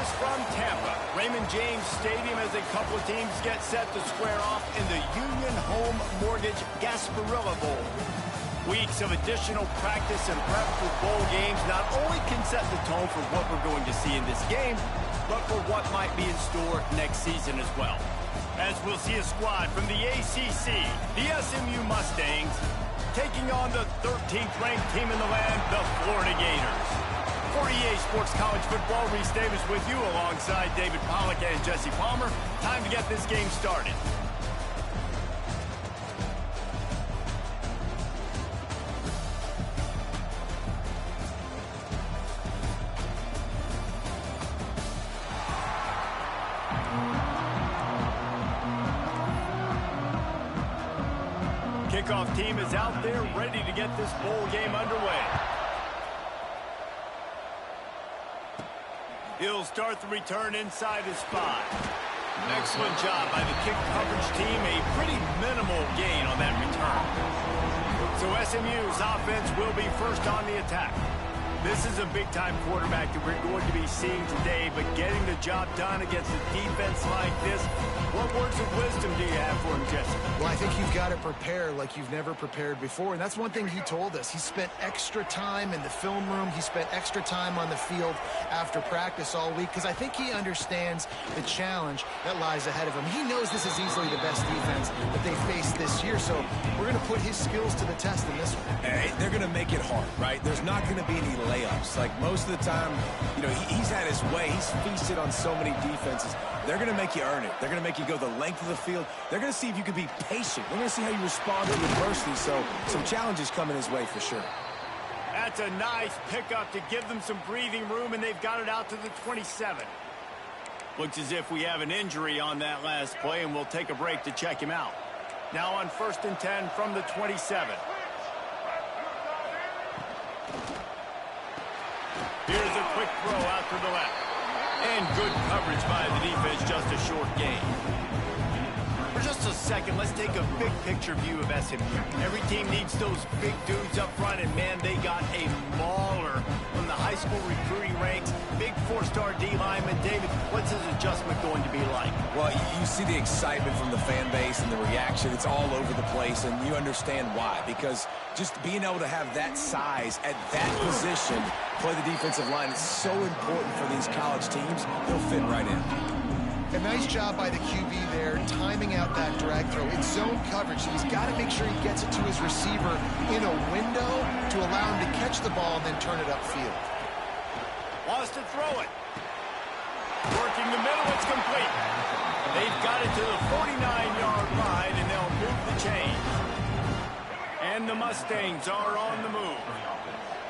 News from Tampa. Raymond James Stadium as a couple of teams get set to square off in the Union Home Mortgage Gasparilla Bowl. Weeks of additional practice and prep for bowl games not only can set the tone for what we're going to see in this game, but for what might be in store next season as well. As we'll see a squad from the ACC, the SMU Mustangs, taking on the 13th ranked team in the land, the Florida Gators. For EA Sports College Football, Reese Davis with you alongside David Pollack and Jesse Palmer. Time to get this game started. Kickoff team is out there ready to get this bowl game underway. He'll start the return inside his 5. Excellent job by the kick coverage team. A pretty minimal gain on that return. So SMU's offense will be first on the attack. This is a big-time quarterback that we're going to be seeing today, but getting the job done against a defense like this, what words of wisdom do you have for him, Jesse? Well, I think you've got to prepare like you've never prepared before, and that's one thing he told us. He spent extra time in the film room. He spent extra time on the field after practice all week, because I think he understands the challenge that lies ahead of him. He knows this is easily the best defense that they faced this year, so we're going to put his skills to the test in this one. Hey, they're going to make it hard, right? There's not going to be any layups. Like most of the time, you know, he's had his way. He's feasted on so many defenses. They're going to make you earn it. They're going to make you go the length of the field. They're going to see if you can be patient. They're going to see how you respond to adversity. So some challenges coming his way for sure. That's a nice pickup to give them some breathing room, and they've got it out to the 27. Looks as if we have an injury on that last play, and we'll take a break to check him out. Now on 1st and 10 from the 27. Here's a quick throw out to the left. And good coverage by the defense, just a short gain. For just a second, let's take a big picture view of SMU. Every team needs those big dudes up front, and man, they got a mauler from the high school recruiting ranks. Big 4-star D lineman. David, what's his adjustment going to be like? Well, you see the excitement from the fan base and the reaction. It's all over the place, and you understand why. Because just being able to have that size at that position, play the defensive line, is so important for these college teams. He'll fit right in. A nice job by the QB there, timing out that drag throw. It's zone coverage, so he's got to make sure he gets it to his receiver in a window to allow him to catch the ball and then turn it upfield. Wants to throw it. Working the middle, it's complete. They've got it to the 49-yard line, and they'll move the chains. And the Mustangs are on the move.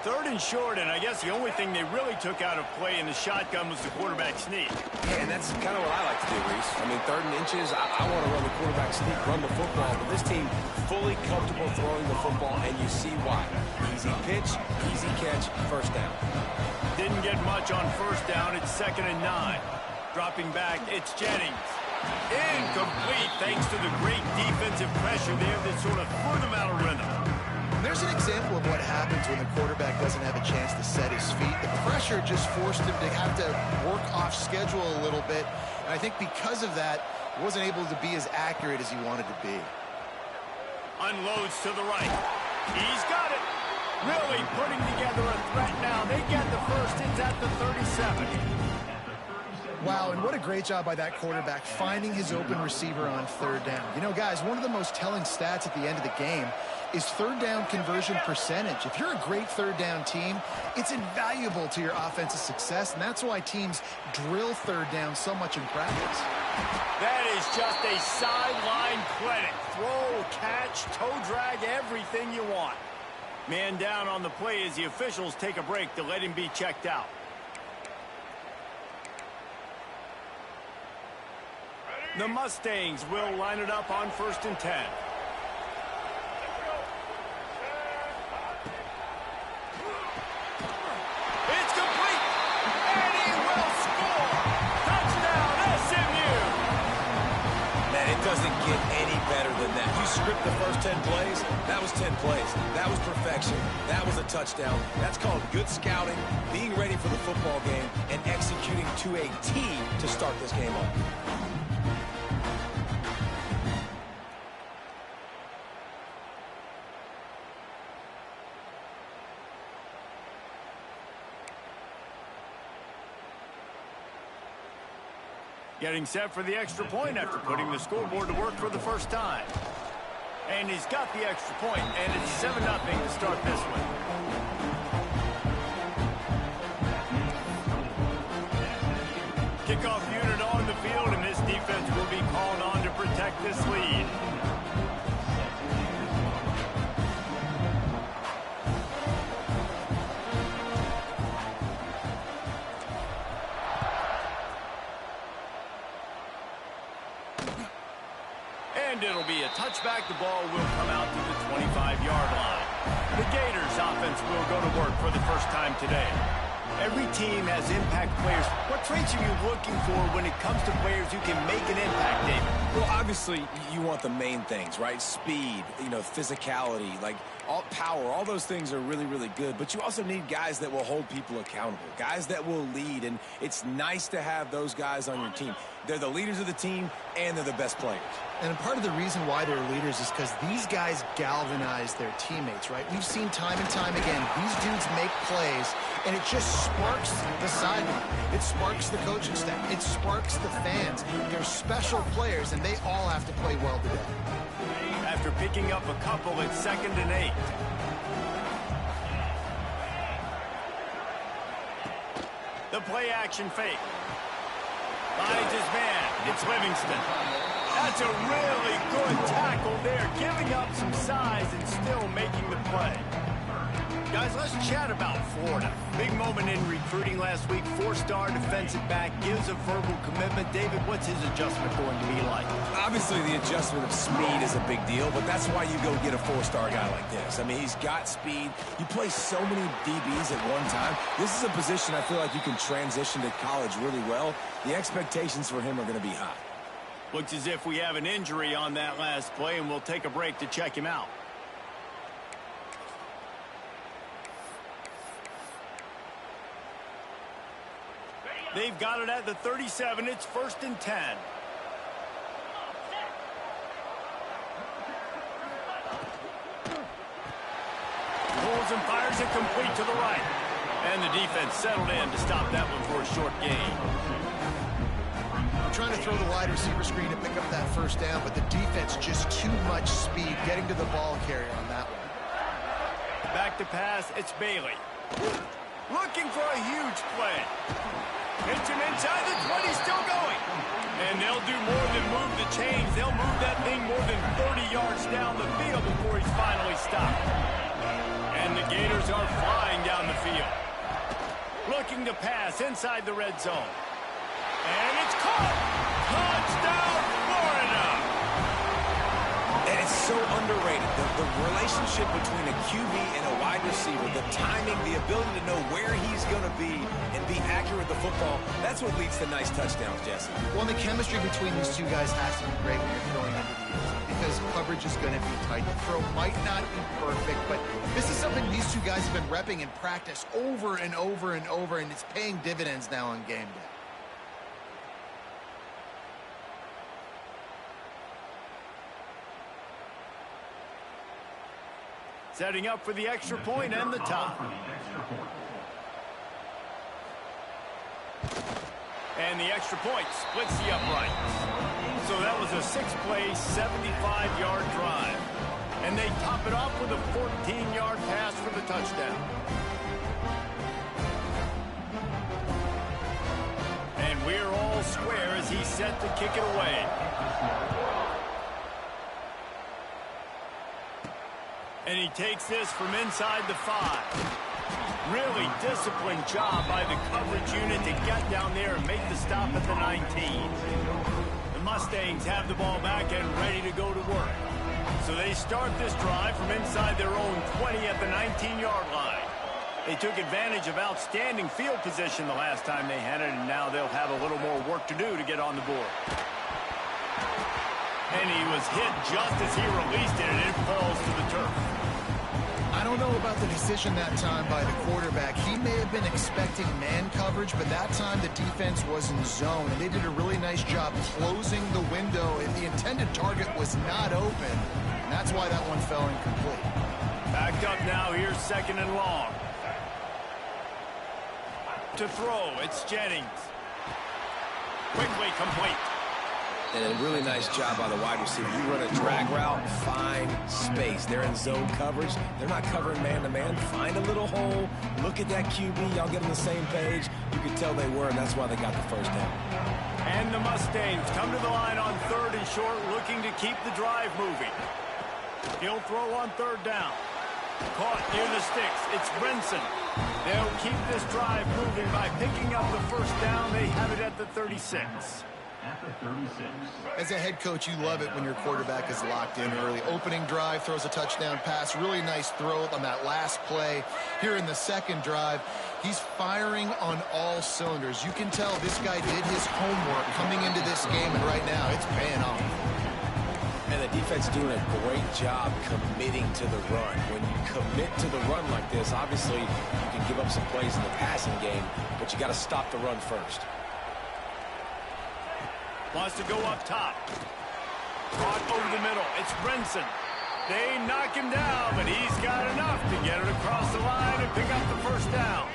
3rd and short, and I guess the only thing they really took out of play in the shotgun was the quarterback sneak. Yeah, and that's kind of what I like to do, Reese. I mean, 3rd and inches, I want to run the quarterback sneak, run the football, but this team fully comfortable throwing the football, and you see why. Easy pitch, easy catch, 1st down. Didn't get much on 1st down. It's 2nd and 9. Dropping back, it's Jennings. Incomplete, thanks to the great defensive pressure there that sort of threw them out of rhythm. There's an example of what happens when the quarterback doesn't have a chance to set his feet. The pressure just forced him to have to work off schedule a little bit. And I think because of that, he wasn't able to be as accurate as he wanted to be. Unloads to the right. He's got it. Really putting together a threat now. They get the first. It's at the 37. Wow, and what a great job by that quarterback finding his open receiver on 3rd down. You know, guys, one of the most telling stats at the end of the game is 3rd down conversion percentage. If you're a great 3rd down team, it's invaluable to your offensive success, and that's why teams drill 3rd down so much in practice. That is just a sideline credit. Throw, catch, toe drag, everything you want. Man down on the play as the officials take a break to let him be checked out. The Mustangs will line it up on 1st and 10. It's complete, and he will score. Touchdown, SMU. Man, it doesn't get any better than that. You script the first 10 plays, that was 10 plays. That was perfection. That was a touchdown. That's called good scouting, being ready for the football game, and executing to a T to start this game off. Getting set for the extra point after putting the scoreboard to work for the first time. And he's got the extra point, and it's 7-0 to start this one. Kickoff unit on the field, and this defense will be called on to protect this lead. And it'll be a touchback. The ball will come out to the 25-yard line. The Gators offense will go to work for the first time today. Every team has impact players. What traits are you looking for when it comes to players who can make an impact, David? Well, obviously, you want the main things, right? Speed, physicality, like all power, all those things are really, really good. But you also need guys that will hold people accountable, guys that will lead. And it's nice to have those guys on your team. They're the leaders of the team, and they're the best players. And part of the reason why they're leaders is because these guys galvanize their teammates, right? We've seen time and time again, these dudes make plays, and it just sparks the sideline. It sparks the coaching staff. It sparks the fans. They're special players, and they all have to play well today. After picking up a couple, it's 2nd and 8. The play action fake. Finds his man. It's Livingston. That's a really good tackle there, giving up some size and still making the play. Guys, let's chat about Florida. Big moment in recruiting last week. 4-star defensive back, gives a verbal commitment. David, what's his adjustment going to be like? Obviously, the adjustment of speed is a big deal, but that's why you go get a 4-star guy like this. I mean, he's got speed. You play so many DBs at one time. This is a position I feel like you can transition to college really well. The expectations for him are going to be high. Looks as if we have an injury on that last play, and we'll take a break to check him out. They've got it at the 37. It's 1st and 10. Pulls and fires it complete to the right. And the defense settled in to stop that one for a short gain. Trying to throw the wide receiver screen to pick up that first down, but the defense just too much speed getting to the ball carrier on that one. Back to pass, it's Bailey. Looking for a huge play. Hits him inside the 20, still going. And they'll do more than move the chains. They'll move that thing more than 30 yards down the field before he's finally stopped. And the Gators are flying down the field. Looking to pass inside the red zone. And it's caught! Touchdown, Florida! And it's so underrated. The relationship between a QB and a wide receiver, the timing, the ability to know where he's going to be and be accurate with the football, that's what leads to nice touchdowns, Jesse. Well, the chemistry between these two guys has to be great when you're throwing into the end zone because coverage is going to be tight. The throw might not be perfect, but this is something these two guys have been repping in practice over and over and over, and it's paying dividends now on game day. Setting up for the extra point and the top. And the extra point splits the uprights. So that was a 6-play, 75-yard drive. And they top it off with a 14-yard pass for the touchdown. And we're all square as he's set to kick it away. And he takes this from inside the 5. Really disciplined job by the coverage unit to get down there and make the stop at the 19. The Mustangs have the ball back and ready to go to work. So they start this drive from inside their own 20 at the 19-yard line. They took advantage of outstanding field position the last time they had it, and now they'll have a little more work to do to get on the board. And he was hit just as he released it, and it falls to the turf. I don't know about the decision that time by the quarterback. He may have been expecting man coverage, but that time the defense was in zone, and they did a really nice job closing the window, and the intended target was not open, and that's why that one fell incomplete. Backed up now, here's 2nd and long. To throw, it's Jennings. Quickly complete. And a really nice job by the wide receiver. You run a drag route, find space. They're in zone coverage. They're not covering man-to-man. Find a little hole. Look at that QB. Y'all get on the same page. You could tell they were, and that's why they got the first down. And the Mustangs come to the line on 3rd and short, looking to keep the drive moving. He'll throw on 3rd down. Caught near the sticks. It's Brinson. They'll keep this drive moving by picking up the first down. They have it at the 36. As a head coach, you love it when your quarterback is locked in early. Opening drive, throws a touchdown pass. Really nice throw on that last play. Here in the 2nd drive, he's firing on all cylinders. You can tell this guy did his homework coming into this game, and right now it's paying off. And the defense doing a great job committing to the run. When you commit to the run like this, obviously you can give up some plays in the passing game, but you got to stop the run first. Wants to go up top. Caught over the middle. It's Brinson. They knock him down, but he's got enough to get it across the line and pick up the first down.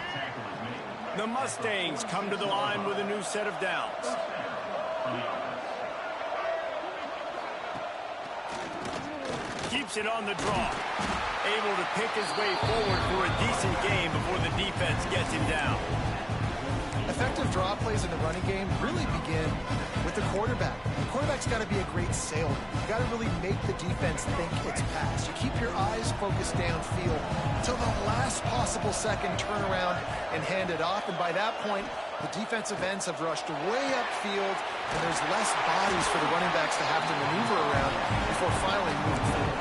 The Mustangs come to the line with a new set of downs. Keeps it on the draw. Able to pick his way forward for a decent game before the defense gets him down. Effective draw plays in the running game really begin with the quarterback. The quarterback's got to be a great salesman. You got to really make the defense think it's pass. You keep your eyes focused downfield until the last possible second, turn around and hand it off. And by that point, the defensive ends have rushed way upfield, and there's less bodies for the running backs to have to maneuver around before finally moving forward.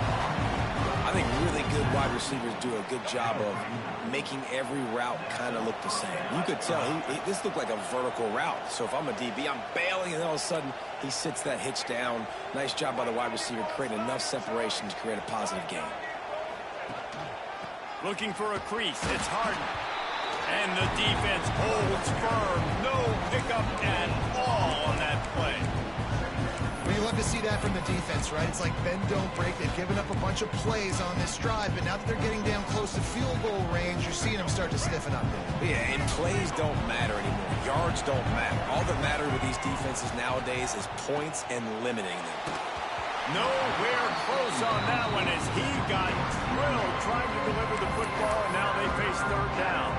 I think really good wide receivers do a good job of making every route kind of look the same. You could tell this looked like a vertical route. So if I'm a DB, I'm bailing, and all of a sudden he sits that hitch down. Nice job by the wide receiver, creating enough separation to create a positive gain. Looking for a crease. It's Harden. And the defense holds firm. No pickup at all on that play. Well, you love to see that from the defense, right? It's like bend, don't break. They've given up a bunch of plays on this drive, but now that they're getting down close to field goal range, you're seeing them start to stiffen up. Yeah, and plays don't matter anymore. Yards don't matter. All that matters with these defenses nowadays is points and limiting them. Nowhere close on that one as he got drilled trying to deliver the football, and now they face 3rd down.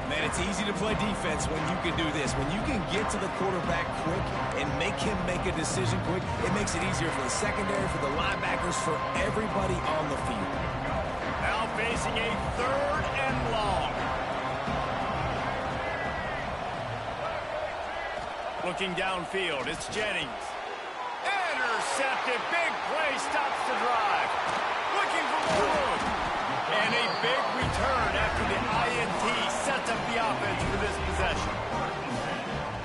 Man, it's easy to play defense when you can do this. When you can get to the quarterback quick and make him make a decision quick, it makes it easier for the secondary, for the linebackers, for everybody on the field. Now facing a 3rd and long. Looking downfield, it's Jennings. Intercepted, big play, stops the drive. Looking for more room. And a big return after the INT sets up the offense for this possession.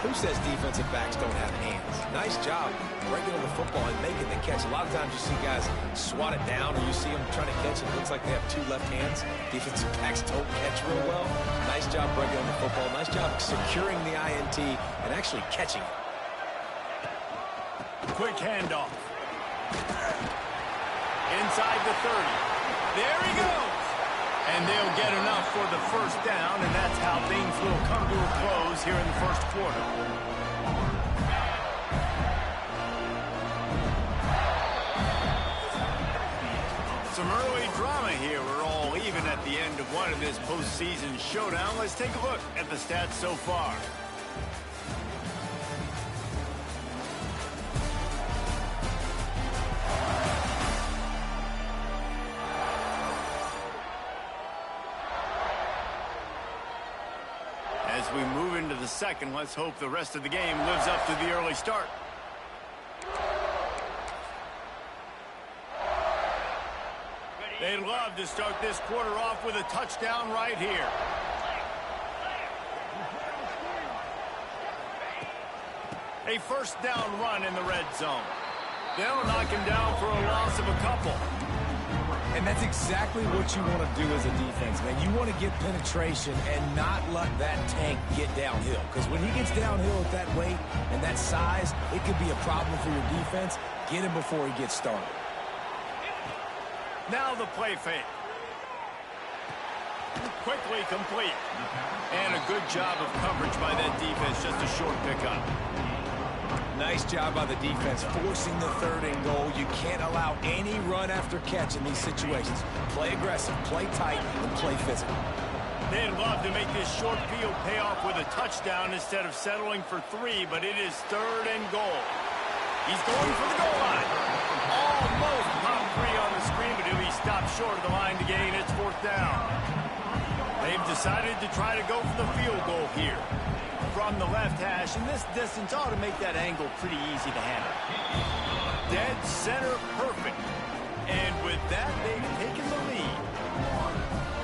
Who says defensive backs don't have hands? Nice job breaking on the football and making the catch. A lot of times you see guys swat it down, or you see them trying to catch it. It looks like they have 2 left hands. Defensive backs don't catch real well. Nice job breaking on the football. Nice job securing the INT and actually catching it. Quick handoff. Inside the 30. There he goes. And they'll get enough for the first down, and that's how things will come to a close here in the first quarter. Some early drama here. We're all even at the end of one of this postseason showdown. Let's take a look at the stats so far. As we move into the second, let's hope the rest of the game lives up to the early start. They'd love to start this quarter off with a touchdown right here. A first down run in the red zone. They'll knock him down for a loss of a couple. And that's exactly what you want to do as a defense, man. You want to get penetration and not let that tank get downhill. Because when he gets downhill at that weight and that size, it could be a problem for your defense. Get him before he gets started. Now the play fake. Quickly complete. And a good job of coverage by that defense. Just a short pickup. Nice job by the defense, forcing the 3rd and goal. You can't allow any run after catch in these situations. Play aggressive, play tight, and play physical. They'd love to make this short field pay off with a touchdown instead of settling for 3, but it is 3rd and goal. He's going for the goal line. Almost pop free on the screen, but he'll be stopped short of the line to gain. It's 4th down. They've decided to try to go for the field goal here. From the left hash, and this distance ought to make that angle pretty easy to handle. Dead center perfect. And with that, they've taken the lead.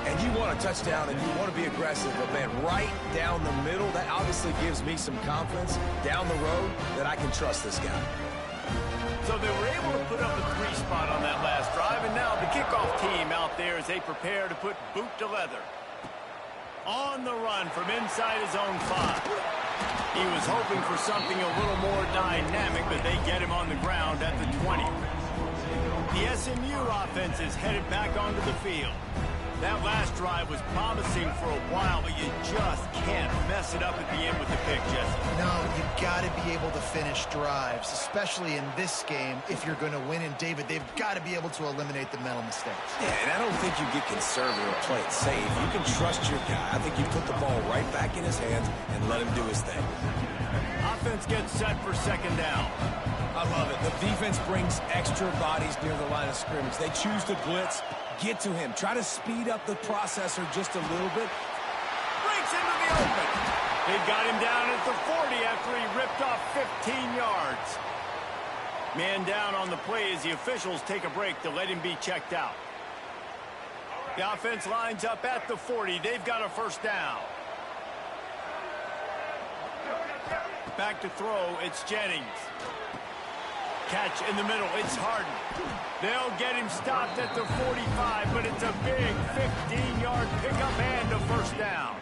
And you want a touchdown, and you want to be aggressive, but, man, right down the middle, that obviously gives me some confidence down the road that I can trust this guy. So they were able to put up a 3 spot on that last drive, and now the kickoff team out there as they prepare to put boot to leather. On the run from inside his own 5. He was hoping for something a little more dynamic, but they get him on the ground at the 20. The SMU offense is headed back onto the field. That last drive was promising for a while, but you just can't mess it up at the end with the pick, Jesse. No, you've got to be able to finish drives, especially in this game if you're going to win. And, David, they've got to be able to eliminate the mental mistakes. Yeah, and I don't think you get conservative or play it safe. You can trust your guy. I think you put the ball right back in his hands and let him do his thing. Offense gets set for 2nd down. I love it. The defense brings extra bodies near the line of scrimmage. They choose to blitz. Get to him. Try to speed up the processor just a little bit. Breaks into the open. They've got him down at the 40 after he ripped off 15 yards. Man down on the play as the officials take a break to let him be checked out. The offense lines up at the 40. They've got a 1st down. Back to throw. It's Jennings. Catch in the middle. It's Harden. They'll get him stopped at the 45, but it's a big 15-yard pickup and a 1st down.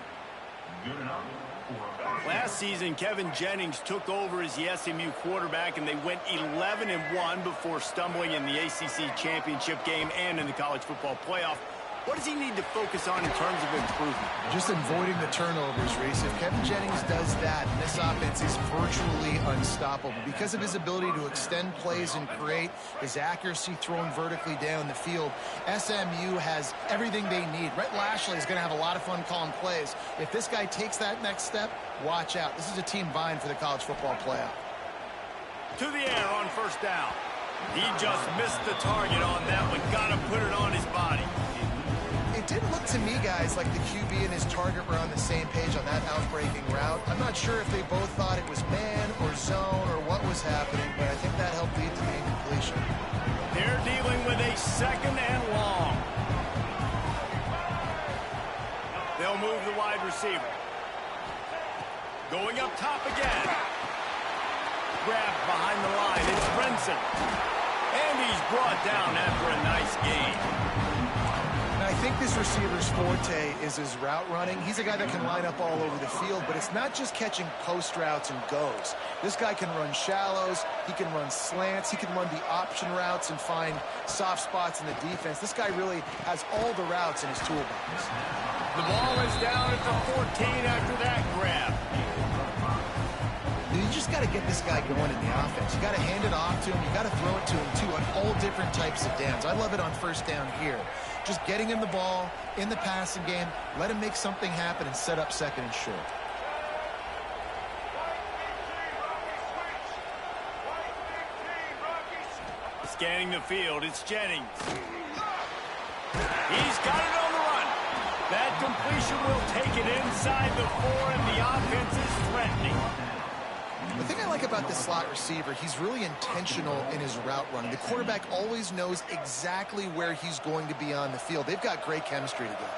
Last season, Kevin Jennings took over as the SMU quarterback, and they went 11-1 before stumbling in the ACC championship game and in the college football playoff. What does he need to focus on in terms of improvement? Just avoiding the turnovers, Reese. If Kevin Jennings does that, this offense is virtually unstoppable because of his ability to extend plays and create, his accuracy thrown vertically down the field. SMU has everything they need. Rhett Lashley is going to have a lot of fun calling plays. If this guy takes that next step, watch out. This is a team vying for the college football playoff. To the air on 1st down. He just missed the target on that one. Got to put it on his body. It didn't look to me, guys, like the QB and his target were on the same page on that outbreaking route. I'm not sure if they both thought it was man or zone or what was happening, but I think that helped lead to the incompletion. They're dealing with a 2nd and long. They'll move the wide receiver. Going up top again. Grabbed behind the line. It's Brinson. And he's brought down after a nice gain. I think this receiver's forte is his route running. He's a guy that can line up all over the field, but it's not just catching post routes and goes. This guy can run shallows, he can run slants, he can run the option routes and find soft spots in the defense. This guy really has all the routes in his toolbox. The ball is down at the 14 after that grab. You just got to get this guy going in the offense. You got to hand it off to him. You got to throw it to him, too, on all different types of downs. I love it on 1st down here. Just getting him the ball in the passing game, let him make something happen and set up 2nd and short. Scanning the field, it's Jennings. He's got it on the run. That completion will take it inside the 4, and the offense is threatening. The thing I like about this slot receiver, he's really intentional in his route running. The quarterback always knows exactly where he's going to be on the field. They've got great chemistry together.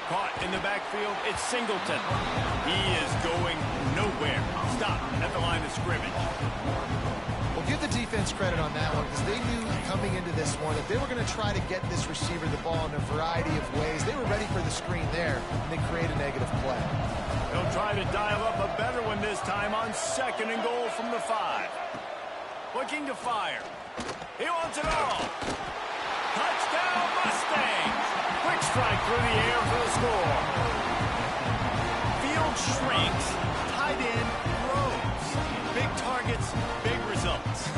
Caught In the backfield, it's Singleton. He is going nowhere. Stop at the line of scrimmage. Well, give the defense credit on that one because they knew coming into this one that they were going to try to get this receiver the ball in a variety of ways. They were ready for the screen there, and they create a negative play. They'll try to dial up a better one this time on 2nd and goal from the 5. Looking to fire. He wants it all. Touchdown Mustangs. Quick strike through the air for the score. Field shrinks. Tight end grows. Big targets, big results.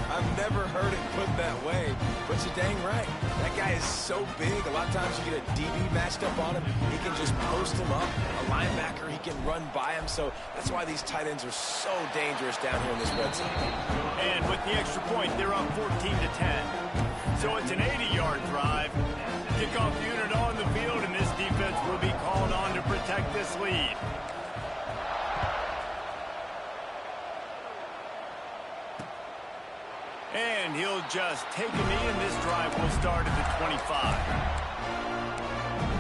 I've never heard it put that way, but you're dang right. That guy is so big. A lot of times you get a DB matched up on him. He can just post him up. A linebacker, he can run by him. So that's why these tight ends are so dangerous down here in this red zone. And with the extra point, they're up 14-10. So it's an 80-yard drive. Kickoff unit on the field, and this defense will be called on to protect this lead. And he'll just take a knee, and this drive will start at the 25.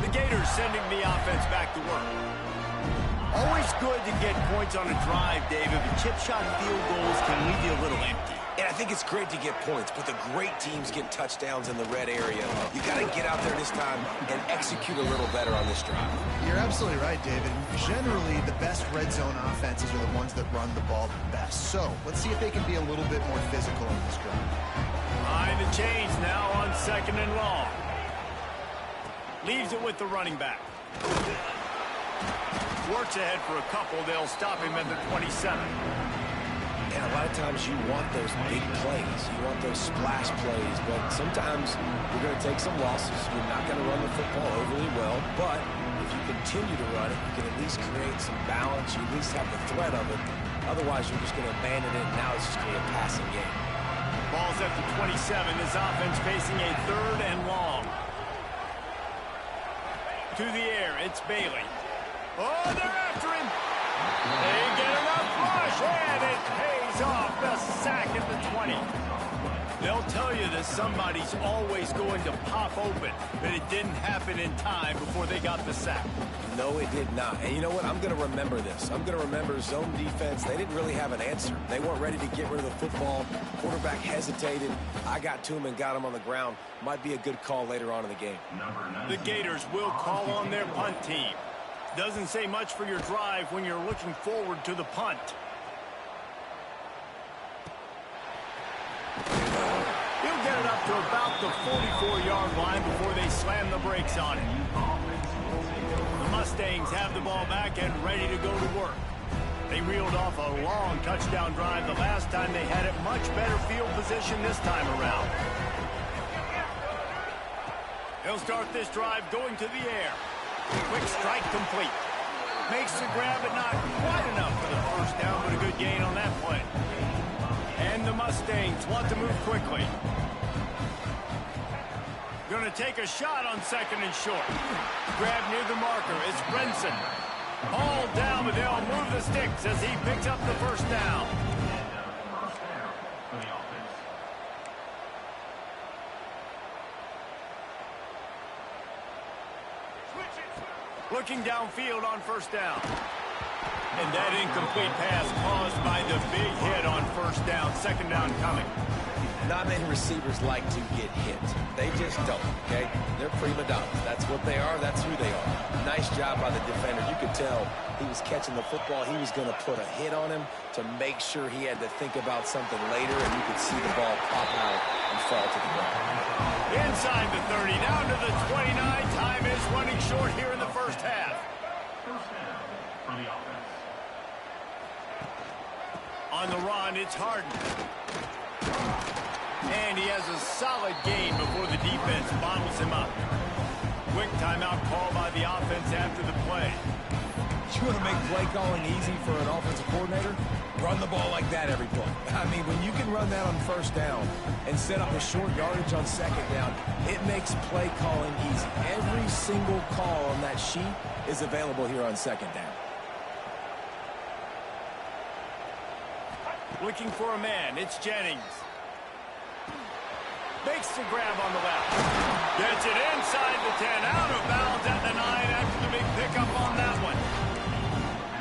The Gators sending the offense back to work. Always good to get points on a drive, David, but chip shot field goals can leave you a little empty. And I think it's great to get points, but the great teams get touchdowns in the red area. You got to get out there this time and execute a little better on this drive. You're absolutely right, David. Generally, the best red zone offenses are the ones that run the ball the best. So let's see if they can be a little bit more physical in this drive. Behind the chains now on 2nd and long. Leaves it with the running back. Works ahead for a couple. They'll stop him at the 27. And a lot of times you want those big plays. You want those splash plays. But sometimes you're going to take some losses. You're not going to run the football overly well. But if you continue to run it, you can at least create some balance. You at least have the threat of it. Otherwise, you're just going to abandon it. And now it's just going to be a passing game. Ball's at the 27. This offense facing a 3rd and long. To the air, it's Bailey. Oh, they're after him. They get enough push, and it pays off. The sack at the 20. They'll tell you that somebody's always going to pop open, but it didn't happen in time before they got the sack. No, it did not. And you know what? I'm going to remember this. I'm going to remember zone defense. They didn't really have an answer. They weren't ready to get rid of the football. Quarterback hesitated. I got to him and got him on the ground. Might be a good call later on in the game. The Gators will call on their punt team. Doesn't say much for your drive when you're looking forward to the punt. He'll get it up to about the 44-yard line before they slam the brakes on it. The Mustangs have the ball back and ready to go to work. They reeled off a long touchdown drive the last time they had it. Much better field position this time around. They'll start this drive going to the air. Quick strike complete. Makes the grab, but not quite enough for the first down, but a good gain on that play. And the Mustangs want to move quickly. Going to take a shot on 2nd and short. Grab near the marker. It's Brenson. All down, but they'll move the sticks as he picks up the first down. Looking downfield on first down. And that incomplete pass caused by the big hit on first down. 2nd down coming. Not many receivers like to get hit. They just don't, okay? They're prima donnas. That's what they are. That's who they are. Nice job by the defender. You could tell he was catching the football. He was going to put a hit on him to make sure he had to think about something later, and you could see the ball pop out and fall to the ground. Inside the 30, down to the 29. Time is running short here in the first half. On the run, it's Harden. And he has a solid gain before the defense bottles him up. Quick timeout call by the offense after the play. You want to make play calling easy for an offensive coordinator? Run the ball like that every play. I mean, when you can run that on first down and set up a short yardage on 2nd down, it makes play calling easy. Every single call on that sheet is available here on 2nd down. Looking for a man. It's Jennings. Makes the grab on the left. Gets it inside the 10. Out of bounds at the 9 after the big pickup on that one.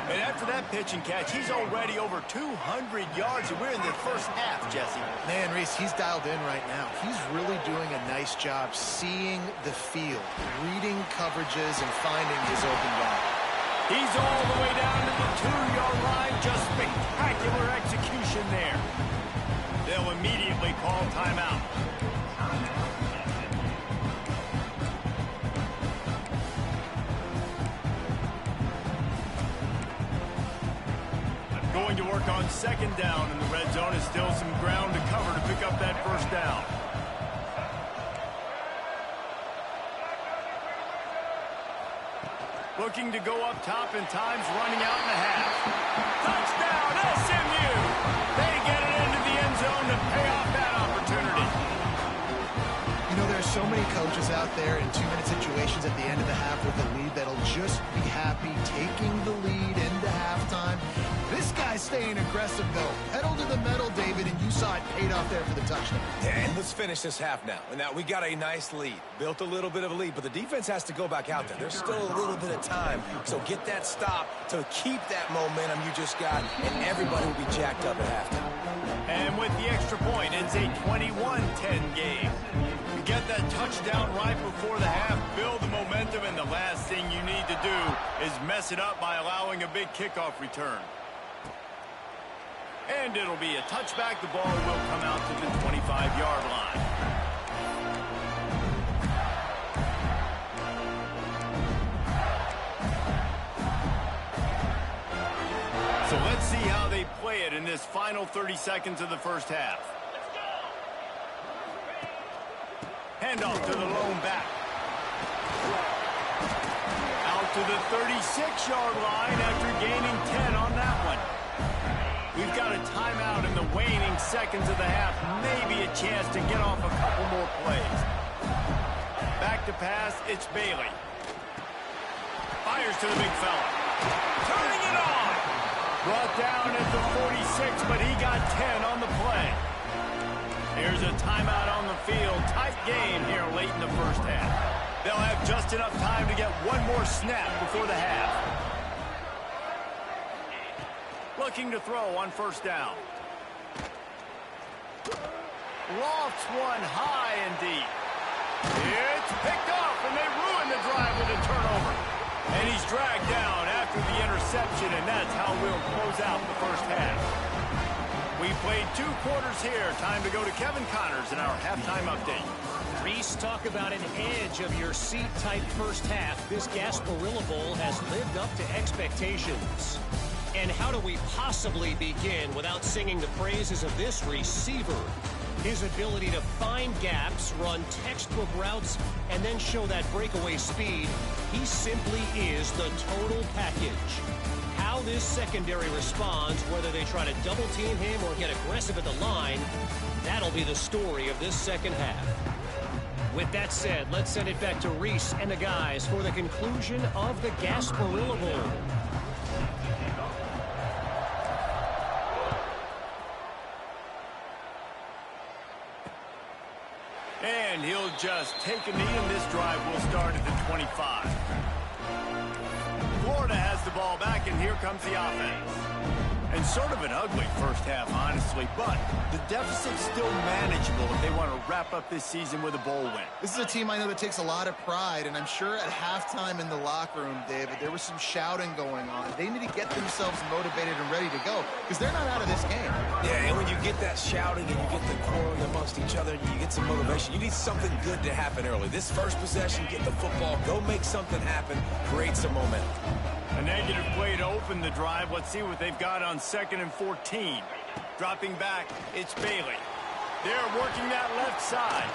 And after that pitch and catch, he's already over 200 yards, and we're in the first half, Jesse. Man, Reese, he's dialed in right now. He's really doing a nice job seeing the field, reading coverages, and finding his open guy. He's all the way down to the 2-yard line. Just spectacular execution there. They'll immediately call timeout. Going to work on second down, and the red zone is still some ground to cover to pick up that first down. Looking to go up top, and time's running out in the half. Touchdown, SMU! They get it into the end zone to pay off that opportunity. You know, there's so many coaches out there in 2-minute situations at the end of the half with the lead that'll just be happy taking the lead into halftime. This guy's staying aggressive, though. Pedal to the metal, David, and you saw it paid off there for the touchdown. Yeah, and let's finish this half now. And now we got a nice lead. Built a little bit of a lead, but the defense has to go back out there. There's still a little bit of time. So get that stop to keep that momentum you just got, and everybody will be jacked up at halftime. And with the extra point, it's a 21-10 game. You get that touchdown right before the half, build the momentum, and the last thing you need to do is mess it up by allowing a big kickoff return. And it'll be a touchback. The ball will come out to the 25-yard line. So let's see how they play it in this final 30 seconds of the first half. Handoff to the lone back. Out to the 36-yard line after gaining 10 on that one. We've got a timeout in the waning seconds of the half. Maybe a chance to get off a couple more plays. Back to pass, it's Bailey. Fires to the big fella. Turning it on. Brought down at the 46, but he got 10 on the play. Here's a timeout on the field. Tight game here late in the first half. They'll have just enough time to get one more snap before the half. Looking to throw on first down. Lofts one high and deep. It's picked off, and they ruin the drive with a turnover. And he's dragged down after the interception, and that's how we'll close out the first half. We played 2 quarters here. Time to go to Kevin Connors in our halftime update. Reese, talk about an edge of your seat type first half. This Gasparilla Bowl has lived up to expectations. And how do we possibly begin without singing the praises of this receiver? His ability to find gaps, run textbook routes, and then show that breakaway speed. He simply is the total package. How this secondary responds, whether they try to double team him or get aggressive at the line, that'll be the story of this second half. With that said, let's send it back to Reese and the guys for the conclusion of the Gasparilla Bowl. And he'll just take a knee, and this drive will start at the 25. Florida has the ball back, and here comes the offense. And sort of an ugly first half, honestly, but the deficit's still manageable if they want to wrap up this season with a bowl win. This is a team I know that takes a lot of pride, and I'm sure at halftime in the locker room, David, there was some shouting going on. They need to get themselves motivated and ready to go, because they're not out of this game. Yeah, and when you get that shouting and you get the quarreling amongst each other, you get some motivation. You need something good to happen early. This first possession, get the football, go make something happen, create some momentum. A negative play to open the drive. Let's see what they've got on 2nd and 14. Dropping back, it's Bailey. They're working that left side.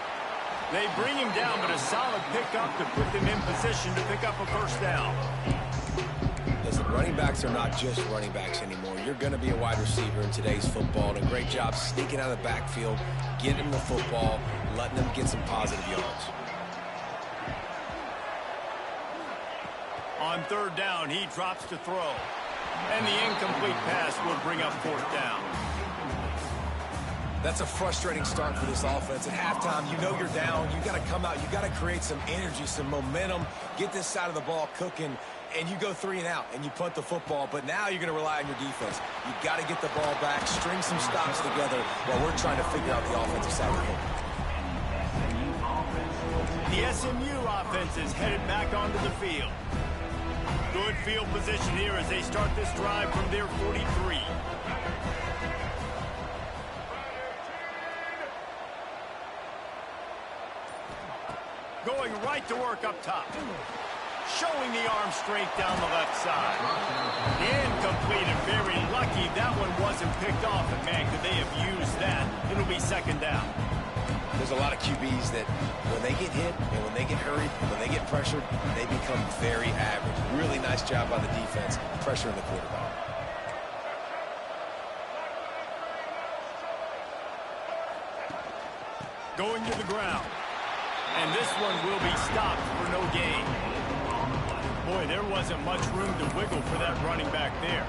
They bring him down, but a solid pickup to put them in position to pick up a first down. Listen, running backs are not just running backs anymore. You're going to be a wide receiver in today's football. And a great job sneaking out of the backfield, getting them the football, letting them get some positive yards. On 3rd down, he drops to throw. And the incomplete pass will bring up 4th down. That's a frustrating start for this offense. At halftime, you know you're down. You got to come out. You got to create some energy, some momentum, get this side of the ball cooking, and you go 3 and out, and you punt the football. But now you're going to rely on your defense. You got to get the ball back, string some stops together while we're trying to figure out the offensive side of the ball. The SMU offense is headed back onto the field. Good field position here as they start this drive from their 43. Going right to work up top. Showing the arm strength down the left side. Incomplete and very lucky that one wasn't picked off. And man, could they have used that? It'll be second down. There's a lot of QBs that when they get hit and when they get hurried, when they get pressured, they become very average. Really nice job by the defense, pressuring the quarterback. Going to the ground. And this one will be stopped for no gain. Boy, there wasn't much room to wiggle for that running back there.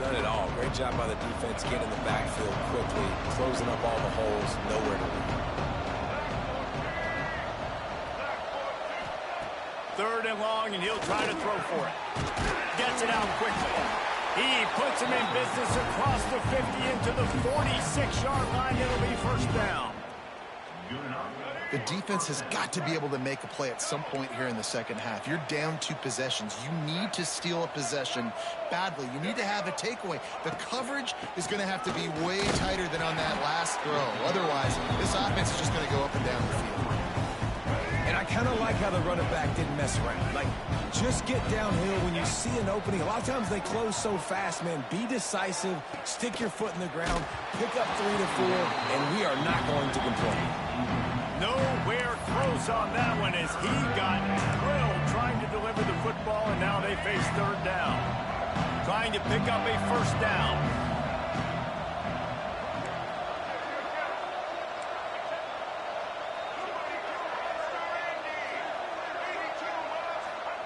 None at all. Great job by the defense getting in the backfield quickly, closing up all the holes, nowhere to run. Third and long, and he'll try to throw for it. Gets it out quickly. He puts him in business across the 50 into the 46-yard line. It'll be first down. The defense has got to be able to make a play at some point here in the second half. You're down 2 possessions. You need to steal a possession badly. You need to have a takeaway. The coverage is going to have to be way tighter than on that last throw. Otherwise, this offense is just going to go up and down the field. And I kind of like how the running back didn't mess around. Like, just get downhill when you see an opening. A lot of times they close so fast, man. Be decisive, stick your foot in the ground, pick up 3 to 4, and we are not going to complain. Nowhere close on that one as he got drilled trying to deliver the football, and now they face third down. Trying to pick up a first down.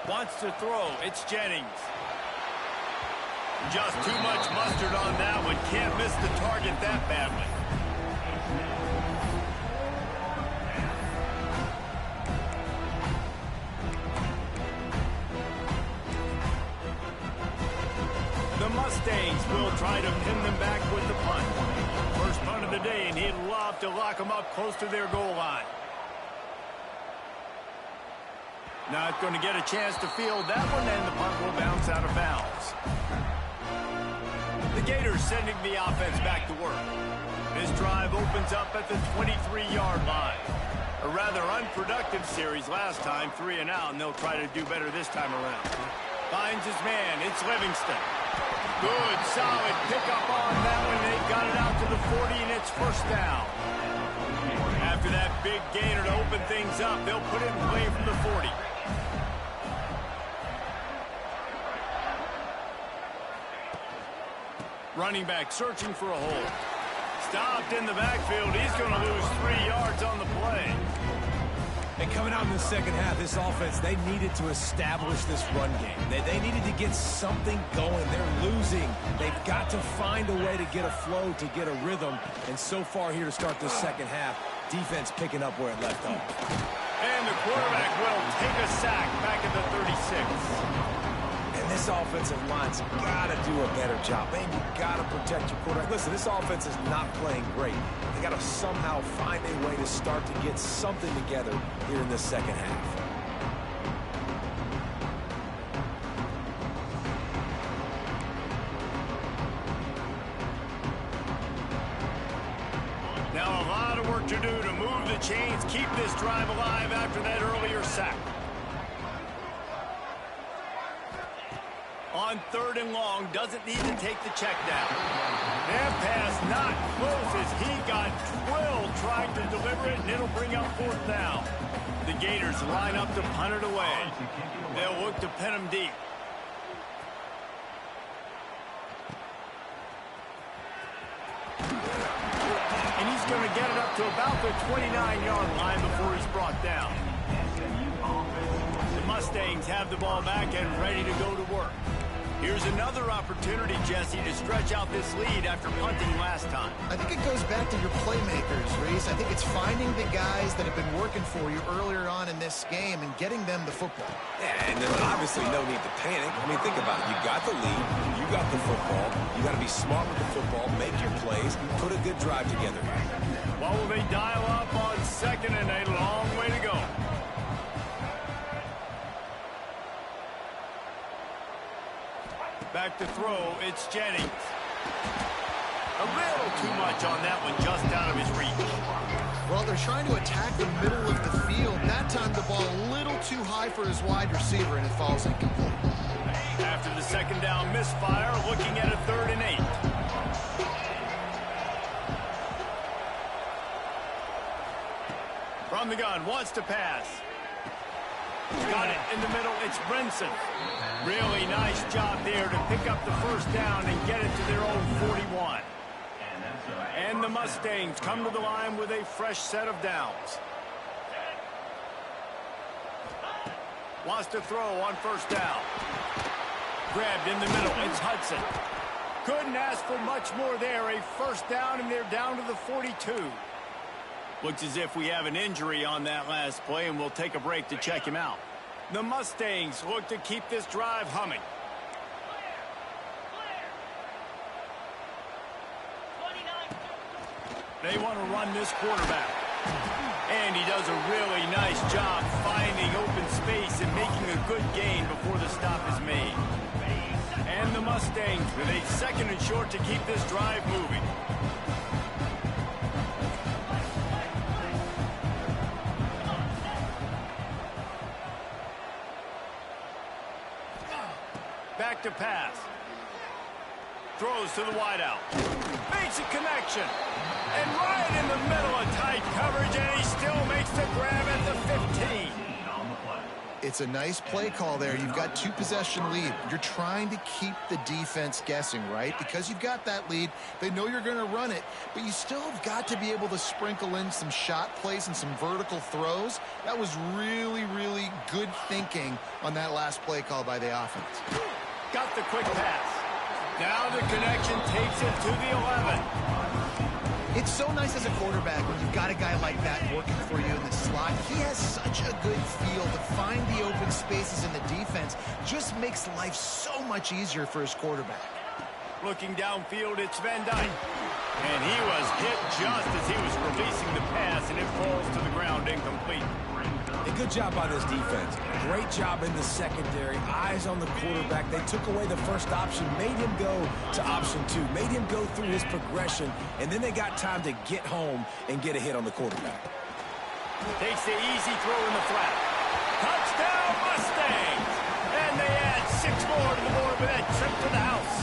Wants to throw. It's Jennings. Just too much mustard on that one. Can't miss the target that badly. The Mustangs will try to pin them back with the punt. First punt of the day, and he'd love to lock them up close to their goal line. Not going to get a chance to field that one, and the punt will bounce out of bounds. The Gators sending the offense back to work. This drive opens up at the 23-yard line. A rather unproductive series last time, 3 and out, and they'll try to do better this time around. Finds his man. It's Livingston. Good, solid pickup on that one. They've got it out to the 40, and it's first down. After that big gainer to open things up, they'll put it in play from the 40. Running back searching for a hole. Stopped in the backfield. He's going to lose 3 yards on the play. And coming out in the second half, this offense, they needed to establish this run game. They needed to get something going. They're losing. They've got to find a way to get a flow, to get a rhythm. And so far here to start this second half, defense picking up where it left off. And the quarterback will take a sack back at the 36. And this offensive line's got to do a better job. Man, you got to protect your quarterback. Listen, this offense is not playing great. They got to somehow find a way to start to get something together here in this second half. Now a lot of work to do to move the chains, keep this drive alive after that earlier sack. On third and long, doesn't need to take the check down. And pass not close as he got drilled trying to deliver it, and it'll bring up fourth down. The Gators line up to punt it away. They'll look to pin him deep. And he's going to get it up to about the 29-yard line before he's brought down. The Mustangs have the ball back and ready to go to work. Here's another opportunity, Jesse, to stretch out this lead after punting last time. I think it goes back to your playmakers, Reese. I think it's finding the guys that have been working for you earlier on in this game and getting them the football. Yeah, and there's obviously no need to panic. I mean, think about it. You got the lead. You got the football. You got to be smart with the football, make your plays, put a good drive together. What will they dial up on second and a long way to go? Back to throw, it's Jennings. A little too much on that one, just out of his reach. Well, they're trying to attack the middle of the field. That time the ball a little too high for his wide receiver, and it falls incomplete. After the second down misfire, looking at a 3rd and 8. From the gun, wants to pass. Got it in the middle, it's Brinson. Really nice job there to pick up the first down and get it to their own 41. And the Mustangs come to the line with a fresh set of downs. Wants to throw on first down. Grabbed in the middle, it's Hudson. Couldn't ask for much more there. A first down, and they're down to the 42. Looks as if we have an injury on that last play, and we'll take a break to check him out. The Mustangs look to keep this drive humming. They want to run this quarterback. And he does a really nice job finding open space and making a good gain before the stop is made. And the Mustangs with a 2nd and short to keep this drive moving. Back to pass. Throws to the wideout. Makes a connection. And right in the middle of tight coverage, and he still makes the grab at the 15. It's a nice play call there. You've got 2-possession lead. You're trying to keep the defense guessing, right? Because you've got that lead, they know you're going to run it, but you still have got to be able to sprinkle in some shot plays and some vertical throws. That was really, really good thinking on that last play call by the offense. Got the quick pass. Now the connection takes it to the 11. It's so nice as a quarterback when you've got a guy like that working for you in the slot. He has such a good feel to find the open spaces in the defense. Just makes life so much easier for his quarterback. Looking downfield, it's Van Dyke. And he was hit just as he was releasing the pass, and it falls to the ground incomplete. A good job by this defense. Great job in the secondary. Eyes on the quarterback. They took away the first option, made him go to option 2, made him go through his progression, and then they got time to get home and get a hit on the quarterback. Takes the easy throw in the flat. Touchdown, Mustangs! And they add 6 more to the board with that trip to the house.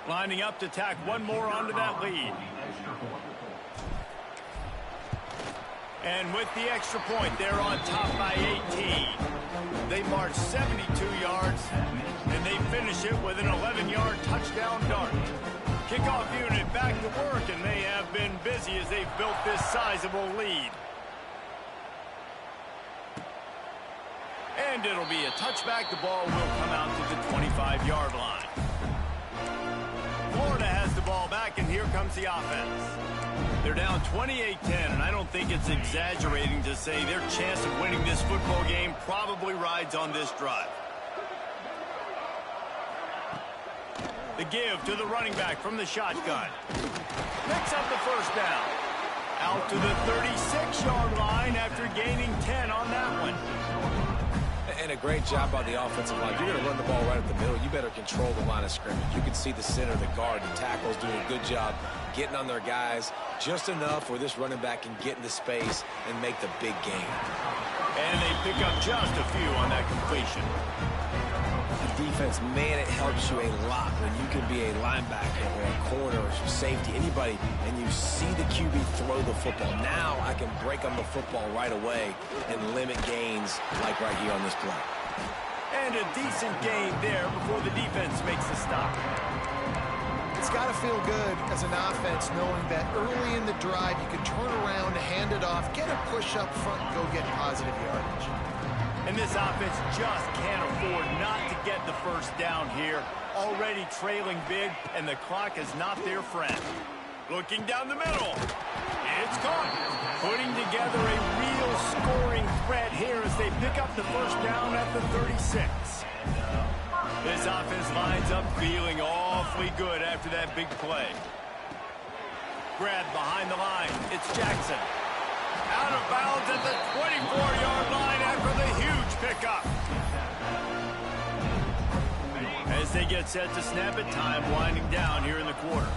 Lining up to tack one more onto that lead. And with the extra point, they're on top by 18. They march 72 yards, and they finish it with an 11-yard touchdown dart. Kickoff unit back to work, and they have been busy as they've built this sizable lead. And it'll be a touchback. The ball will come out to the 25-yard line. Florida has the ball back, and here comes the offense. They're down 28-10, and I don't think it's exaggerating to say their chance of winning this football game probably rides on this drive. The give to the running back from the shotgun. Picks up the first down. Out to the 36-yard line after gaining 10 on that one. And a great job by the offensive line. You're going to run the ball right up the middle. You better control the line of scrimmage. You can see the center, the guard, the tackles doing a good job getting on their guys just enough where this running back can get into space and make the big gain. And they pick up just a few on that completion. The defense, man, it helps you a lot when you can be a linebacker or a corner or safety, anybody, and you see the QB throw the football. Now I can break on the football right away and limit gains like right here on this play. And a decent gain there before the defense makes the stop. It's got to feel good as an offense knowing that early in the drive you can turn around, hand it off, get a push up front, and go get positive yardage. And this offense just can't afford not to get the first down here. Already trailing big, and the clock is not their friend. Looking down the middle. It's caught. Putting together a real scoring threat here as they pick up the first down at the 36. This offense lines up feeling awfully good after that big play. Grabbed behind the line. It's Jackson. Out of bounds at the 24-yard line after the huge pickup. As they get set to snap it, time winding down here in the quarter.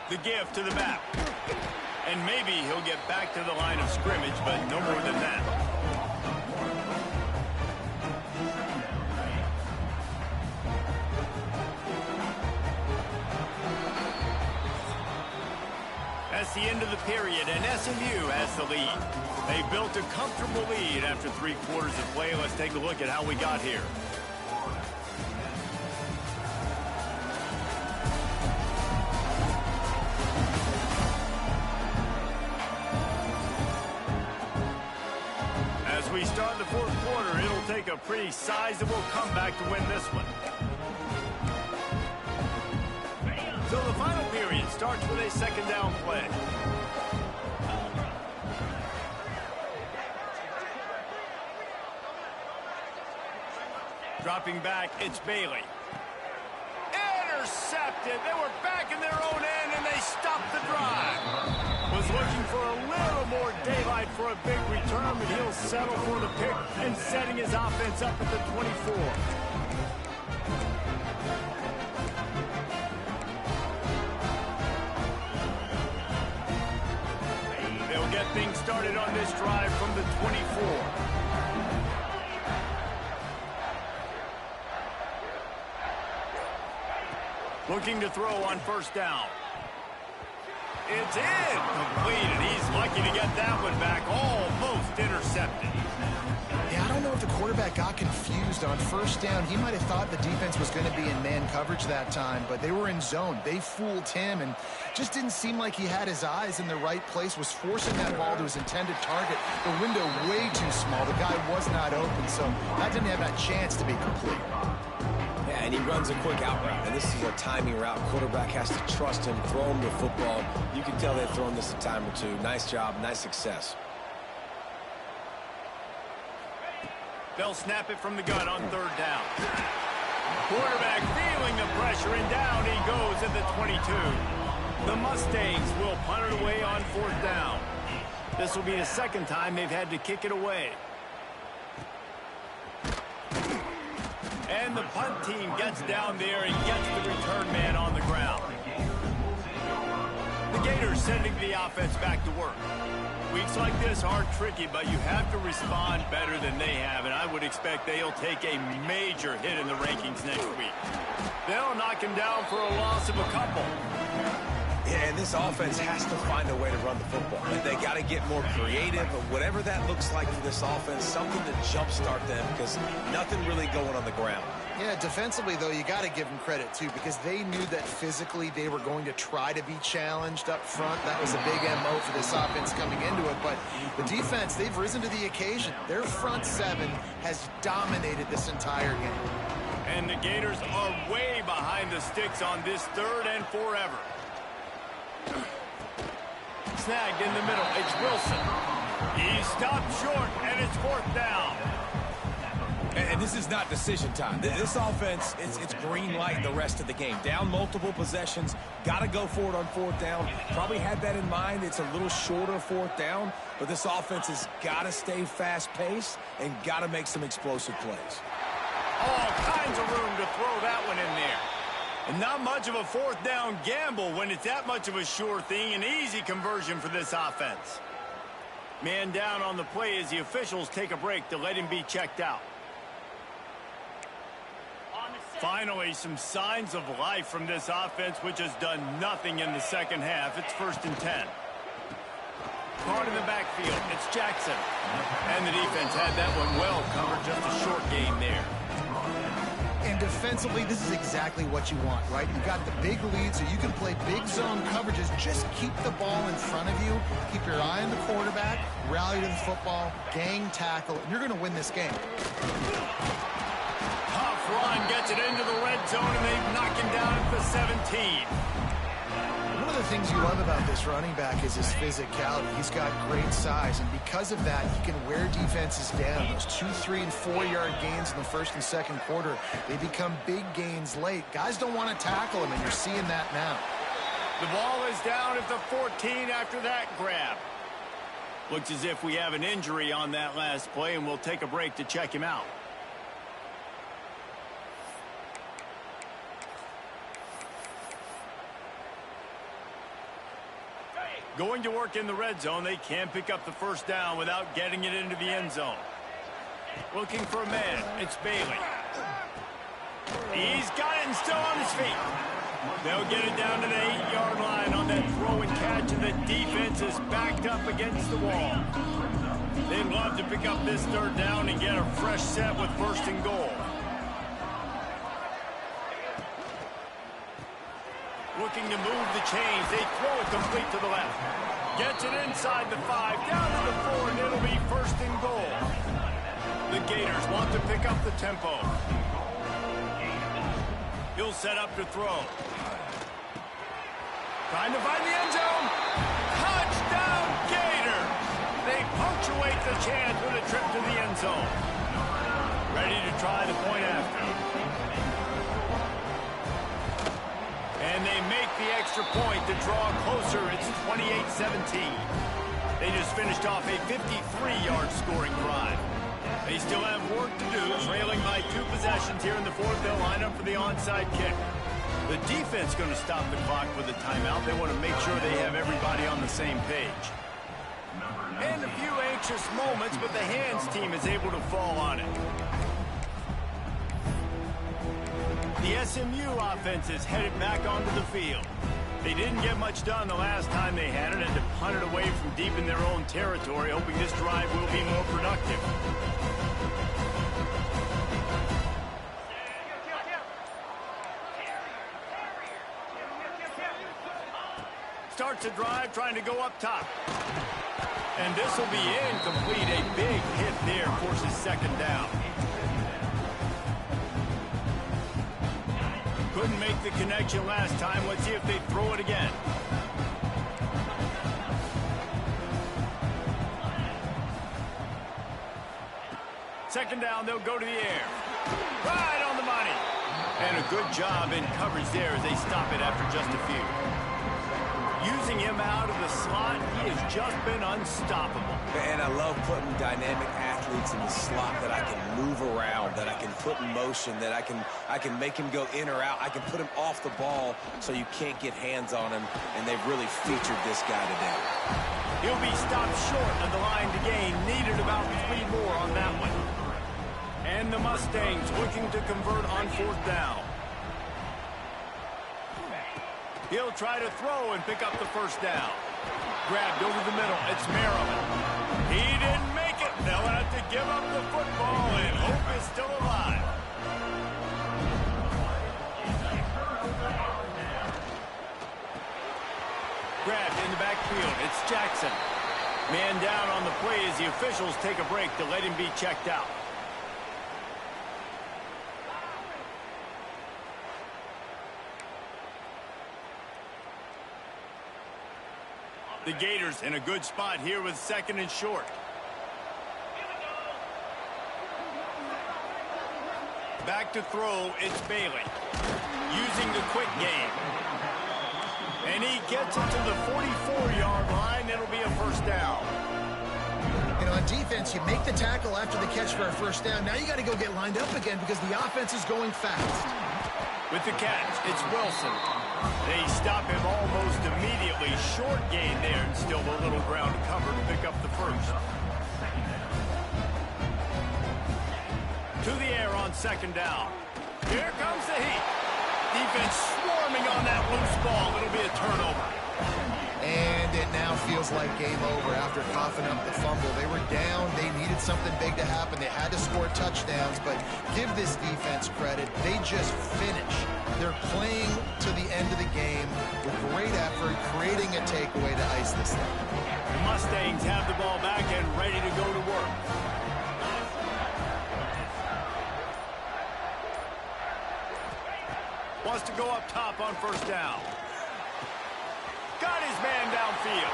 The give to the back. And maybe he'll get back to the line of scrimmage, but no more than that. That's the end of the period, and SMU has the lead. They built a comfortable lead after 3 quarters of play. Let's take a look at how we got here. As we start the 4th quarter, it'll take a pretty sizable comeback to win this one. So the final period starts with a 2nd down play. Dropping back, it's Bailey. Intercepted. They were back in their own end, and they stopped the drive. Was looking for a little more daylight for a big return, but he'll settle for the pick and setting his offense up at the 24. They'll get things started on this drive from the 24. Looking to throw on 1st down. It's incomplete, and he's lucky to get that one back. Almost intercepted. Yeah, I don't know if the quarterback got confused on 1st down. He might have thought the defense was going to be in man coverage that time, but they were in zone. They fooled him, and just didn't seem like he had his eyes in the right place, was forcing that ball to his intended target. The window way too small. The guy was not open, so that didn't have that chance to be complete. Yeah, and he runs a quick out route, and this is a timing route. Quarterback has to trust him, throw him the football. You can tell they've thrown this a time or two. Nice job, nice success. They'll snap it from the gun on 3rd down. Quarterback feeling the pressure, and down he goes at the 22. The Mustangs will punt it away on 4th down. This will be the 2nd time they've had to kick it away. And the punt team gets down there and gets the return man on the ground. The Gators sending the offense back to work. Weeks like this are tricky, but you have to respond better than they have, and I would expect they'll take a major hit in the rankings next week. They'll knock him down for a loss of a couple. Yeah, and this offense has to find a way to run the football. They got to get more creative, but whatever that looks like for this offense, something to jumpstart them, because nothing really going on the ground. Yeah, defensively, though, you got to give them credit, too, because they knew that physically they were going to try to be challenged up front. That was a big MO for this offense coming into it. But the defense, they've risen to the occasion. Their front 7 has dominated this entire game. And the Gators are way behind the sticks on this 3rd and forever. Snagged in the middle. It's Wilson. He stopped short, and it's 4th down. And this is not decision time. This offense, it's green light the rest of the game. Down multiple possessions, got to go for it on 4th down. Probably had that in mind. It's a little shorter 4th down, but this offense has got to stay fast-paced and got to make some explosive plays. All kinds of room to throw that one in there. And not much of a 4th down gamble when it's that much of a sure thing. An easy conversion for this offense. Man down on the play as the officials take a break to let him be checked out. Finally, some signs of life from this offense, which has done nothing in the 2nd half. It's 1st and 10. caught in the backfield. It's Jackson. And the defense had that one well covered, just a short gain there. And defensively, this is exactly what you want, right? You got the big lead, so you can play big zone coverages. Just keep the ball in front of you. Keep your eye on the quarterback. Rally to the football. Gang tackle. And you're going to win this game. Tough run gets it into the red zone, and they knock him down at the 17. One of the things you love about this running back is his physicality. He's got great size, and because of that, he can wear defenses down. Those 2, 3, and 4-yard gains in the first and second quarter, they become big gains late. Guys don't want to tackle him, and you're seeing that now. The ball is down at the 14 after that grab. Looks as if we have an injury on that last play, and we'll take a break to check him out. Going to work in the red zone, they can't pick up the first down without getting it into the end zone. Looking for a man, it's Bailey. He's got it and still on his feet. They'll get it down to the 8-yard line on that throw and catch, and the defense is backed up against the wall. They'd love to pick up this third down and get a fresh set with first and goal. Looking to move the chains. They throw it complete to the left. Gets it inside the 5, down to the 4, and it'll be first and goal. The Gators want to pick up the tempo. He'll set up to throw. Trying to find the end zone. Touchdown, Gators! They punctuate the chance with a trip to the end zone. Ready to try the point after. And they make the extra point to draw closer. It's 28-17. They just finished off a 53-yard scoring drive. They still have work to do, trailing by 2 possessions here in the fourth. They'll line up for the onside kick. The defense going to stop the clock with a timeout. They want to make sure they have everybody on the same page. And a few anxious moments, but the hands team is able to fall on it. The SMU offense is headed back onto the field. They didn't get much done the last time they had it, and to punt it away from deep in their own territory, hoping this drive will be more productive. Starts a drive trying to go up top. And this will be incomplete. A big hit there forces second down. Couldn't make the connection last time. Let's see if they throw it again. Second down, they'll go to the air. Right on the money. And a good job in coverage there as they stop it after just a few. Using him out of the slot, he has just been unstoppable. And I love putting dynamic athletes in the slot that I can move around, that I can put in motion, that I can make him go in or out. I can put him off the ball so you can't get hands on him, and they've really featured this guy today. He'll be stopped short of the line to gain. Needed about 3 more on that one. And the Mustangs looking to convert on fourth down. He'll try to throw and pick up the first down. Grabbed over the middle. It's Maryland. He didn't make it. They'll have to give up the football, and hope is still alive. Grabbed in the backfield. It's Jackson. Man down on the play as the officials take a break to let him be checked out. The Gators in a good spot here with second and short. Back to throw, it's Bailey. Using the quick game. And he gets it to the 44-yard line. It'll be a first down. You know, on defense, you make the tackle after the catch for a first down. Now you got to go get lined up again because the offense is going fast. With the catch, it's Wilson. They stop him almost immediately. Short gain there, and still a little ground to cover to pick up the first. To the air on second down. Here comes the heat. Defense swarming on that loose ball. It'll be a turnover. And it now feels like game over after coughing up the fumble. They were down. They needed something big to happen. They had to score touchdowns, but give this defense credit. They just finish. They're playing to the end of the game with great effort, creating a takeaway to ice this thing. The Mustangs have the ball back and ready to go to work. Wants to go up top on first down. Got his man downfield.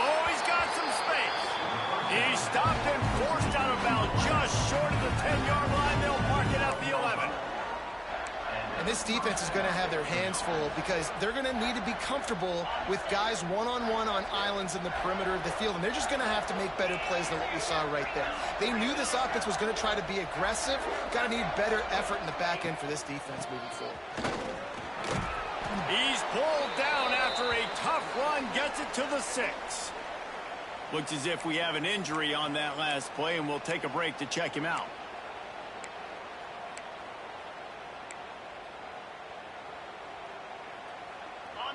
Oh, he's got some space. He stopped and forced out of bounds just short of the 10-yard line. They'll mark it at the 11. And this defense is going to have their hands full because they're going to need to be comfortable with guys one-on-one on islands in the perimeter of the field, and they're just going to have to make better plays than what we saw right there. They knew this offense was going to try to be aggressive. Got to need better effort in the back end for this defense moving forward. He's pulled down after a tough run, gets it to the 6. Looks as if we have an injury on that last play, and we'll take a break to check him out.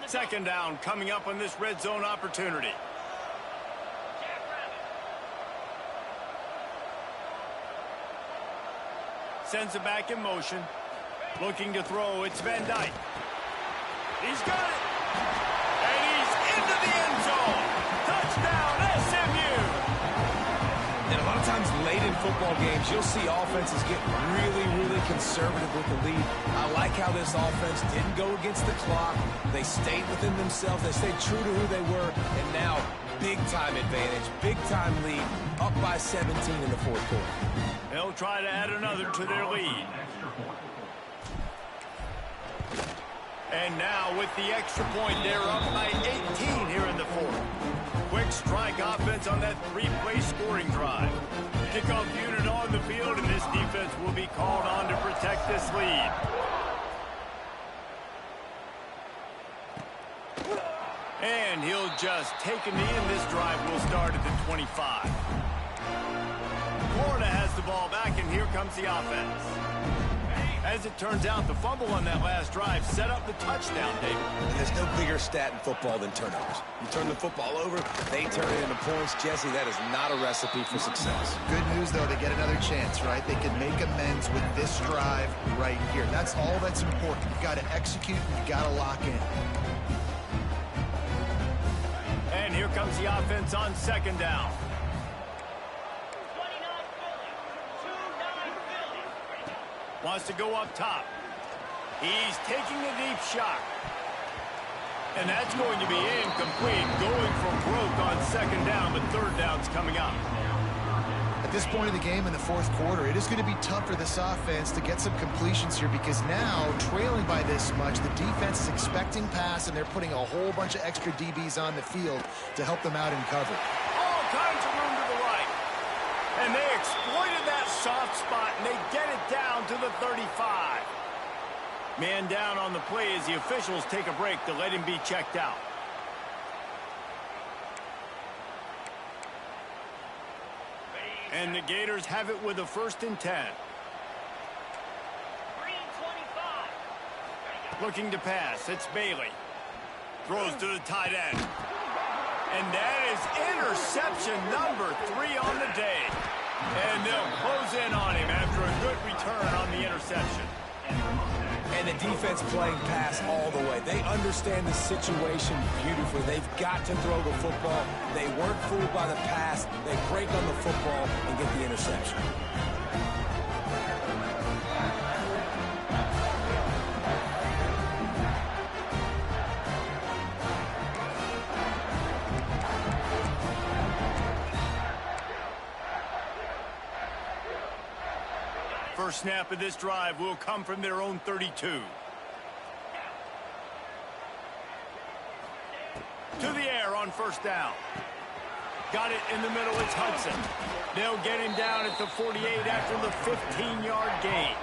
Second down coming up on this red zone opportunity. Sends it back in motion. Looking to throw. It's Van Dyke. He's got it. And he's into the end zone. Touchdown, SMU. And a lot of times late in football games, you'll see offenses get really conservative with the lead. I like how this offense didn't go against the clock. They stayed within themselves. They stayed true to who they were. And now, big-time advantage, big-time lead, up by 17 in the fourth quarter. They'll try to add another to their lead. And now with the extra point, they're up by 18 here in the fourth. Quick strike offense on that three-play scoring drive. Kickoff unit on the field, and this defense will be called on to protect this lead. And he'll just take a knee, and this drive will start at the 25. Florida has the ball back, and here comes the offense. As it turns out, the fumble on that last drive set up the touchdown, David. And there's no bigger stat in football than turnovers. You turn the football over, they turn it into points. Jesse, that is not a recipe for success. Good news, though, they get another chance, right? They can make amends with this drive right here. That's all that's important. You got to execute, and you got to lock in. And here comes the offense on second down. Wants to go up top. He's taking a deep shot. And that's going to be incomplete. Going for broke on second down, but third down's coming up. At this point of the game in the fourth quarter, it is going to be tough for this offense to get some completions here because now, trailing by this much, the defense is expecting pass, and they're putting a whole bunch of extra DBs on the field to help them out in cover. All kinds of room to the right. And they exploited that soft spot, and they get it down to the 35. Man down on the play as the officials take a break to let him be checked out. And the Gators have it with a 1st and 10. Looking to pass. It's Bailey. Throws to the tight end. And that is interception number 3 on the day. And they'll close in on him after a good return on the interception. And the defense playing pass all the way. They understand the situation beautifully. They've got to throw the football. They weren't fooled by the pass. They break on the football and get the interception. First snap of this drive will come from their own 32. To the air on first down. Got it in the middle. It's Hudson. They'll get him down at the 48 after the 15-yard gain.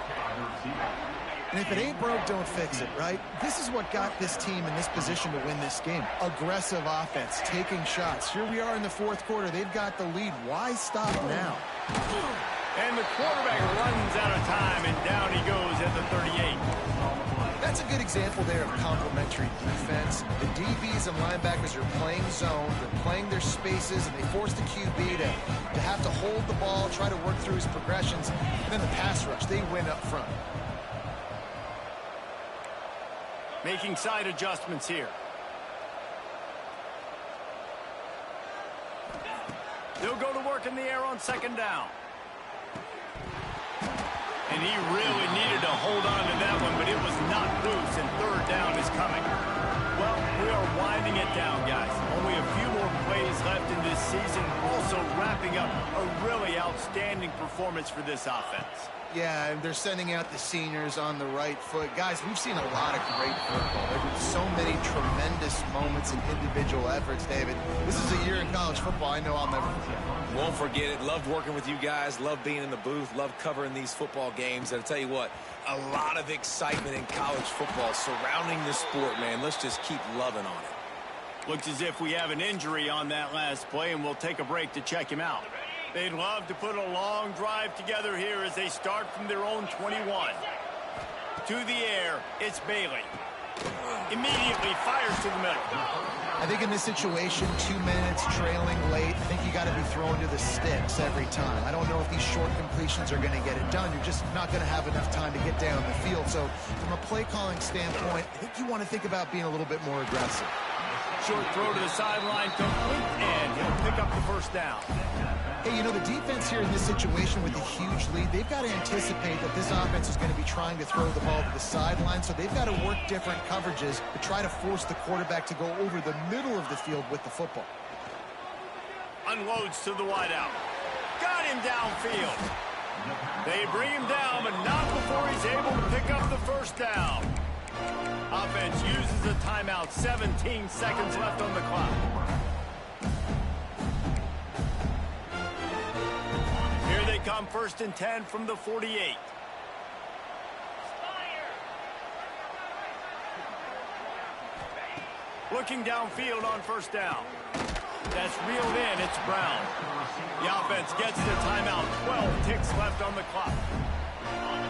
And if it ain't broke, don't fix it, right? This is what got this team in this position to win this game. Aggressive offense, taking shots. Here we are in the fourth quarter. They've got the lead. Why stop now? And the quarterback runs out of time, and down he goes at the 38. That's a good example there of complementary defense. The DBs and linebackers are playing zone, they're playing their spaces, and they force the QB to have to hold the ball, try to work through his progressions, and then the pass rush, they win up front. Making side adjustments here. They'll go to work in the air on second down. And he really needed to hold on to that one, but it was not loose, and third down is coming. Well, we are winding it down, guys. Only a few more plays left in this season. Also wrapping up a really outstanding performance for this offense. Yeah, and they're sending out the seniors on the right foot. Guys, we've seen a lot of great football. There have been so many tremendous moments and individual efforts, David. This is a year in college football I know I'll never forget. Won't forget it. Loved working with you guys. Loved being in the booth. Loved covering these football games. And I'll tell you what, a lot of excitement in college football surrounding the sport, man. Let's just keep loving on it. Looks as if we have an injury on that last play, and we'll take a break to check him out. They'd love to put a long drive together here as they start from their own 21. To the air, it's Bailey. Immediately fires to the middle. I think in this situation, 2 minutes trailing late, I think you got to be thrown to the sticks every time. I don't know if these short completions are going to get it done. You're just not going to have enough time to get down the field. So from a play calling standpoint, I think you want to think about being a little bit more aggressive. Short throw to the sideline, complete, and he'll pick up the first down. Hey, you know, the defense here in this situation with a huge lead, they've got to anticipate that this offense is going to be trying to throw the ball to the sideline, so they've got to work different coverages to try to force the quarterback to go over the middle of the field with the football. Unloads to the wideout. Got him downfield. They bring him down, but not before he's able to pick up the first down. Offense uses a timeout. 17 seconds left on the clock. Here they come, 1st and 10 from the 48. Looking downfield on first down. That's reeled in. It's Brown. The offense gets the timeout. 12 ticks left on the clock.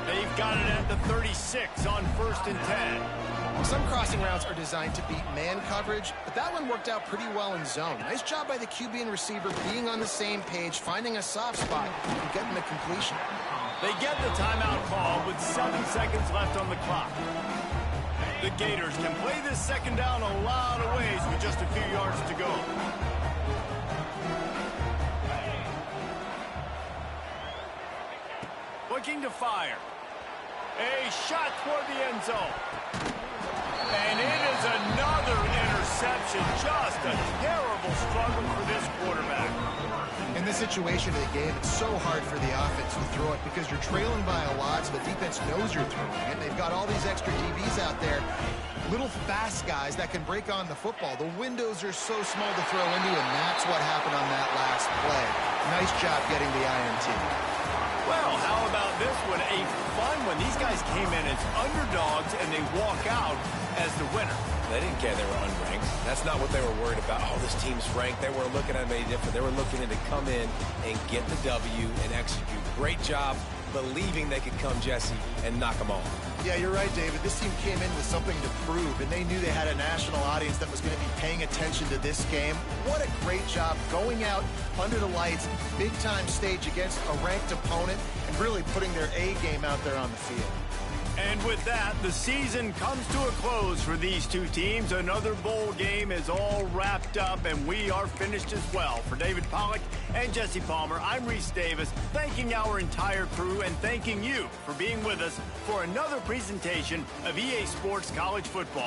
They've got it at the 36 on 1st and 10. Some crossing routes are designed to beat man coverage, but that one worked out pretty well in zone. Nice job by the QB and receiver being on the same page, finding a soft spot, and getting the completion. They get the timeout call with 7 seconds left on the clock. The Gators can play this second down a lot of ways with just a few yards to go. Looking to fire. A shot toward the end zone. And it is another interception. Just a terrible struggle for this quarterback. In this situation of the game, it's so hard for the offense to throw it because you're trailing by a lot, so the defense knows you're throwing it. They've got all these extra DBs out there, little fast guys that can break on the football. The windows are so small to throw into, and that's what happened on that last play. Nice job getting the INT. Well, how about this one? A fun one. These guys came in as underdogs, and they walk out as the winner. They didn't care they were unranked. That's not what they were worried about. Oh, this team's ranked. They weren't looking at any different. They were looking to come in and get the W and execute. Great job believing they could come, Jesse, and knock them off. Yeah, you're right, David. This team came in with something to prove, and they knew they had a national audience that was going to be paying attention to this game. What a great job going out under the lights, big-time stage against a ranked opponent, and really putting their A game out there on the field. And with that, the season comes to a close for these two teams. Another bowl game is all wrapped up, and we are finished as well. For David Pollack and Jesse Palmer, I'm Reese Davis, thanking our entire crew and thanking you for being with us for another presentation of EA Sports College Football.